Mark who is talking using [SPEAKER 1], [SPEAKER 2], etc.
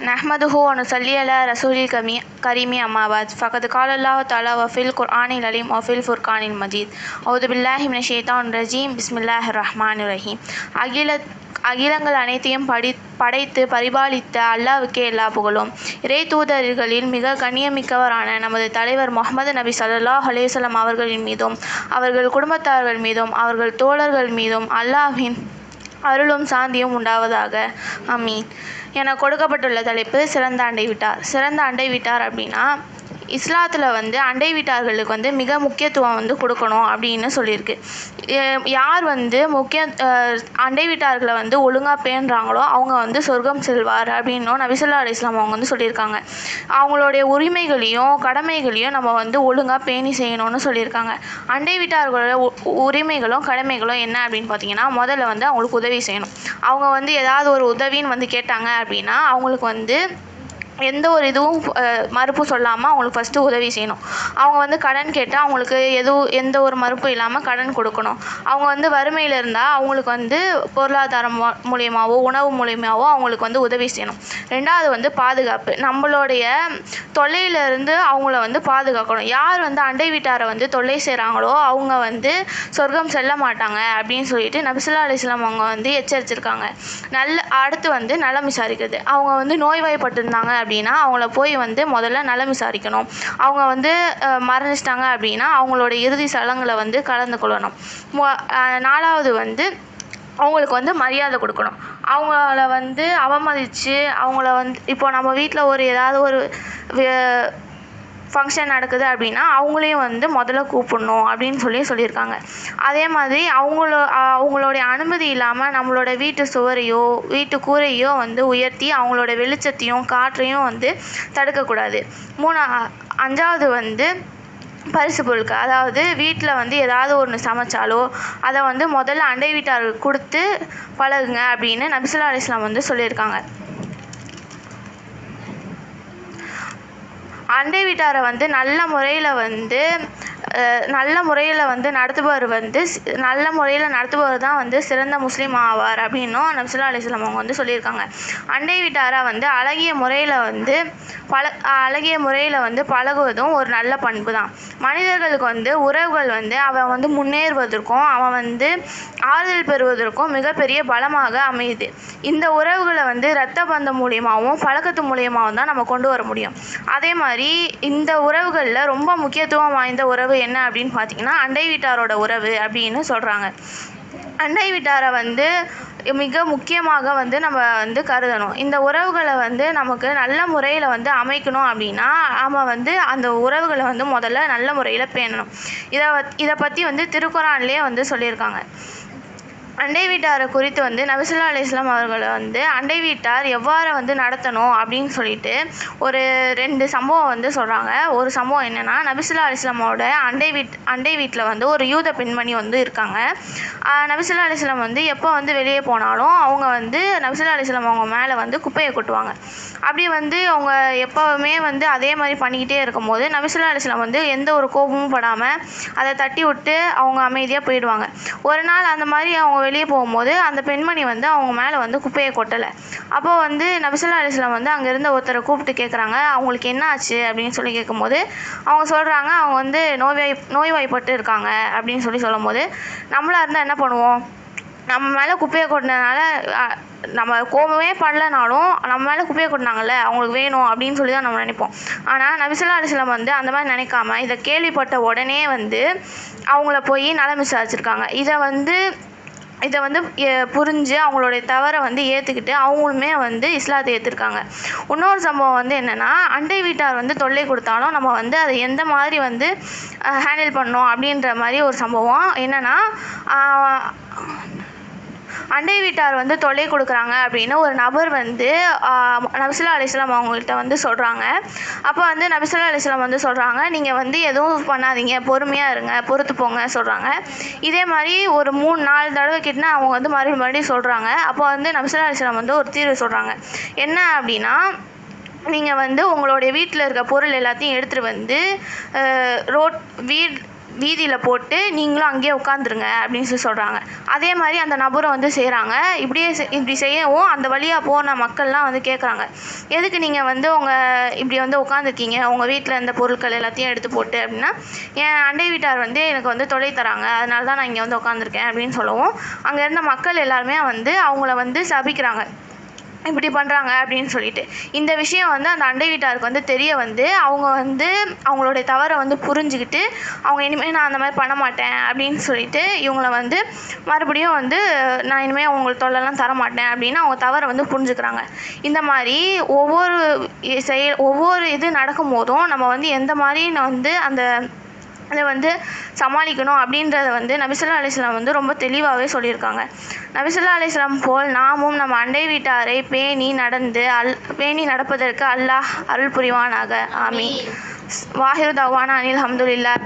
[SPEAKER 1] نحمده ونصلي على رسول الكريم أما بعد فقد قال الله تعالى وفي القرآن العليم وفي الفرقان المجيد أعوذ بالله من الشيطان الرجيم بسم الله الرحمن الرحيم அகிலங்கள் அனைத்தையும் படைத்து பரிபாலித்த அல்லாஹ்வுக்கே எல்லா புகழும். இறை தூதர்களில் மிக கண்ணியமிக்கவரான நமது தலைவர் முஹம்மது நபி ஸல்லல்லாஹு அலைஹி வஸல்லம் அவர்களின் மீதும் அவர்கள் குடும்பத்தார்கள் மீதும் அவர்கள் தோழர்கள் மீதும் அல்லாஹ்வின் அருளும் சாந்தியும் உண்டாவதாக. ஆமீன். என கொடுக்கப்பட்டுள்ள தலைப்பு சிறந்த அண்டை வீட்டார். சிறந்த அண்டை வீட்டார் அப்படின்னா இஸ்லாத்தில் அண்டை வீட்டார்களுக்கு மிக முக்கியத்துவம் கொடுக்கணும் அப்படின்னு சொல்லியிருக்கு. யார் அண்டை வீட்டார்களை ஒழுங்காக பேணுறாங்களோ அவங்க சொர்க்கம் செல்வார் அப்படின்னும் நபி ஸல்லல்லாஹு அலைஹி வஸல்லம் அவங்க சொல்லியிருக்காங்க. அவங்களுடைய உரிமைகளையும் கடமைகளையும் நம்ம ஒழுங்காக பேணி செய்யணும்னு சொல்லியிருக்காங்க. அண்டை வீட்டார்களோட உரிமைகளும் கடமைகளும் என்ன அப்படின்னு பார்த்தீங்கன்னா, முதல்ல அவங்களுக்கு உதவி செய்யணும். அவங்க ஏதாவது ஒரு உதவின்னு கேட்டாங்க அப்படின்னா அவங்களுக்கு எந்த ஒரு இதுவும் மறுப்பு சொல்லாமல் அவங்களுக்கு ஃபஸ்ட்டு உதவி செய்யணும். அவங்க கடன் கேட்டால் அவங்களுக்கு எந்த ஒரு மறுப்பும் இல்லாமல் கடன் கொடுக்கணும். அவங்க வறுமையில் இருந்தால் அவங்களுக்கு பொருளாதாரம் மூலியமாகவோ உணவு மூலியமாகவோ அவங்களுக்கு உதவி செய்யணும். ரெண்டாவது பாதுகாப்பு. நம்மளுடைய தொல்லையிலேருந்து அவங்கள பாதுகாக்கணும். யார் அண்டை வீட்டாரை தொல்லை செய்கிறாங்களோ அவங்க சொர்க்கம் செல்ல மாட்டாங்க அப்படின்னு சொல்லிட்டு நபி ஸல்லல்லாஹு அலைஹி வஸல்லம் அவங்க எச்சரிச்சிருக்காங்க. அடுத்து நலம் விசாரிக்கிறது. அவங்க நோய்வாய்ப்பட்டிருந்தாங்க அப்படின்னா அவங்கள போய் முதல்ல நலம் விசாரிக்கணும். அவங்க மரணிச்சிட்டாங்க அப்படின்னா அவங்களோட இறுதி சடங்குகளை கலந்து கொள்ளணும். நாலாவது அவங்களுக்கு மரியாதை கொடுக்கணும். அவங்கள அவமதித்து அவங்கள இப்போ நம்ம வீட்டில் ஏதாவது ஒரு ஃபங்க்ஷன் நடக்குது அப்படின்னா அவங்களையும் முதல்ல கூப்பிடணும் அப்படின்னு சொல்லியிருக்காங்க. அதே மாதிரி அவங்களுடைய அனுமதி இல்லாமல் நம்மளோட வீட்டு சுவரையோ வீட்டு கூரையோ உயர்த்தி அவங்களோட வெளிச்சத்தையும் காற்றையும் தடுக்கக்கூடாது. அஞ்சாவது பரிசு பொருட்கள். அதாவது வீட்டில் ஏதாவது ஒன்று சமைச்சாலோ அதை முதல்ல அண்டை வீட்டாருக்கு கொடுத்து பழகுங்க அப்படின்னு நபி ஸல்லல்லாஹு அலைஹி வஸல்லம் சொல்லியிருக்காங்க. அண்டை வீட்டாரை நல்ல முறையில் நடத்துபவர் நல்ல முறையில் நடத்துபவர் தான் சிறந்த முஸ்லீம் ஆவார் அப்படின்னும் நபி ஸல்லல்லாஹு அலைஹி வஸல்லம் அவங்க சொல்லியிருக்காங்க. அண்டை வீட்டாரை அழகிய முறையில் பழகுவதும் ஒரு நல்ல பண்பு தான். மனிதர்களுக்கு உறவுகள் அவன் முன்னேறுவதற்கும் அவன் ஆறுதல் பெறுவதற்கும் மிகப்பெரிய பலமாக அமையுது. இந்த உறவுகளை இரத்த பந்தம் மூலியமாகவும் பழக்கத்து மூலியமாகவும் தான் நம்ம கொண்டு வர முடியும். அதே மாதிரி இந்த உறவுகளில் ரொம்ப முக்கியத்துவம் வாய்ந்த உறவு என்ன அப்படின்னு பார்த்தீங்கன்னா அண்டை வீட்டாரோட உறவு அப்படின்னு சொல்கிறாங்க. அண்டை வீட்டாரை மிக முக்கியமாக நம்ம கருதணும். இந்த உறவுகளை நமக்கு நல்ல முறையில் அமைக்கணும் அப்படின்னா நம்ம அந்த உறவுகளை முதல்ல நல்ல முறையில் பேணணும். இதை பற்றி திருக்குரான்லேயே சொல்லியிருக்காங்க. அண்டை வீட்டாரை குறித்து நபி ஸல்லல்லாஹு அலைஹி வஸல்லம் அவர்களை அண்டை வீட்டார் எவ்வாறு நடத்தணும் அப்படின்னு சொல்லிட்டு ஒரு 2 சம்பவம் சொல்கிறாங்க. ஒரு சம்பவம் என்னென்னா, நபி ஸல்லல்லாஹு அலைஹி வஸல்லமோட அண்டை வீட்டில் ஒரு யூத பெண்மணி இருக்காங்க. நபி ஸல்லல்லாஹு அலைஹி வஸல்லம் எப்போ வெளியே போனாலும் அவங்க நபி ஸல்லல்லாஹு அலைஹி வஸல்லம் அவங்க மேலே குப்பையை கொட்டுவாங்க. அப்படி அவங்க எப்போவுமே அதே மாதிரி பண்ணிக்கிட்டே இருக்கும்போது நபி ஸல்லல்லாஹு அலைஹி வஸல்லம் எந்த ஒரு கோபமும் படாமல் அதை தட்டி விட்டு அவங்க அமைதியாக போயிடுவாங்க. ஒரு நாள் அந்த மாதிரி அவங்க வெளியே போகும்போது அந்த பெண்மணி அவங்க மேலே குப்பையை கொட்டலை. அப்போது நபி ஸல்லல்லாஹு அலைஹி வஸல்லம் அங்கே இருந்த ஒருத்தரை கூப்பிட்டு கேட்குறாங்க, அவங்களுக்கு என்ன ஆச்சு அப்படின்னு கேட்கும்போது அவங்க சொல்கிறாங்க, அவங்க நோய்வாய்ப்பட்டு இருக்காங்க அப்படின்னு சொல்லும்போது நம்மளாக இருந்தால் என்ன பண்ணுவோம்? நம்ம மேலே குப்பையை கொட்டினதுனால நம்ம கோபமே படலைனாலும் நம்ம மேலே குப்பையை கொட்டினாங்கல்ல அவங்களுக்கு வேணும் அப்படின்னு தான் நம்ம நினைப்போம். ஆனால் நபி ஸல்லல்லாஹு அலைஹி வஸல்லம் அந்த மாதிரி நினைக்காம இதை கேள்விப்பட்ட உடனே அவங்கள போய் நலம் விசாரிச்சிருக்காங்க. இதை புரிஞ்சு அவங்களுடைய தவறை ஏற்றுக்கிட்டு அவங்களுமே இஸ்லாத்தை ஏற்றுருக்காங்க. இன்னொரு சம்பவம் என்னென்னா, அண்டை வீட்டார் தொல்லை கொடுத்தாலும் நம்ம அதை எந்த மாதிரி ஹேண்டில் பண்ணோம் அப்படின்ற மாதிரி ஒரு சம்பவம் என்னென்னா, அண்டை வீட்டார் தொல்லை கொடுக்குறாங்க அப்படின்னு ஒரு நபர் நபி ஸல்லல்லாஹு அலைஹி வஸல்லம் அவங்கள்ட்ட சொல்கிறாங்க. அப்போ நபி ஸல்லல்லாஹு அலைஹி வஸல்லம் சொல்கிறாங்க, நீங்கள் எதுவும் பண்ணாதீங்க, பொறுமையாக இருங்க, பொறுத்து போங்க சொல்கிறாங்க. இதே மாதிரி ஒரு 3-4 தடவை கிட்டனா அவங்க மறுபடியும் சொல்கிறாங்க. அப்போ நபி ஸல்லல்லாஹு அலைஹி வஸல்லம் ஒரு தீர்வு சொல்கிறாங்க. என்ன அப்படின்னா, நீங்கள் உங்களுடைய வீட்டில் இருக்க பொருள் எல்லாத்தையும் எடுத்துகிட்டு வீதியில் போட்டு நீங்களும் அங்கேயே உட்காந்துருங்க அப்படின்னு சொல்கிறாங்க. அதே மாதிரி அந்த நபரை வந்து செய்கிறாங்க. இப்படி செய்யவும் அந்த வழியாக போன மக்கள்லாம் வந்து கேட்குறாங்க, எதுக்கு நீங்கள் வந்து இப்படி வந்து உட்காந்துருக்கீங்க உங்கள் வீட்டில் இருந்த பொருட்கள் எல்லாத்தையும் எடுத்து போட்டு அப்படின்னா, என் அண்டை வீட்டார் வந்து எனக்கு வந்து தொலை தராங்க, அதனால தான் நான் இங்கே வந்து உட்காந்துருக்கேன் அப்படின்னு சொல்லவும் அங்கே இருந்த மக்கள் எல்லாருமே வந்து அவங்கள வந்து சபிக்கிறாங்க, இப்படி பண்ணுறாங்க அப்படின்னு சொல்லிட்டு. இந்த விஷயம் வந்து அந்த அண்டை வீட்டாருக்கு வந்து தெரிய வந்து அவங்க வந்து அவங்களுடைய தவறை வந்து புரிஞ்சுக்கிட்டு அவங்க இனிமேல் நான் அந்த மாதிரி பண்ண மாட்டேன் அப்படின்னு சொல்லிட்டு இவங்கள வந்து மறுபடியும் வந்து நான் இனிமேல் உங்களுக்கு தொல்லைலாம் தரமாட்டேன் அப்படின்னு அவங்க தவறை வந்து புரிஞ்சுக்கிறாங்க. இந்த மாதிரி ஒவ்வொரு இது நடக்கும் போதும் நம்ம வந்து எந்த மாதிரி வந்து அதை வந்து சமாளிக்கணும் அப்படின்றத வந்து நபி ஸல்லல்லாஹு அலைஹி வஸல்லம் வந்து ரொம்ப தெளிவாகவே சொல்லியிருக்காங்க. நபி ஸல்லல்லாஹு அலைஹி வஸல்லம் போல் நாமும் நம்ம அண்டை வீட்டாரை பேணி நடப்பதற்கு அல்லாஹ் அருள் புரிவானாக. ஆமீன். வாஹிரு தவானா அனில் அல்ஹம்துலில்லாஹ்.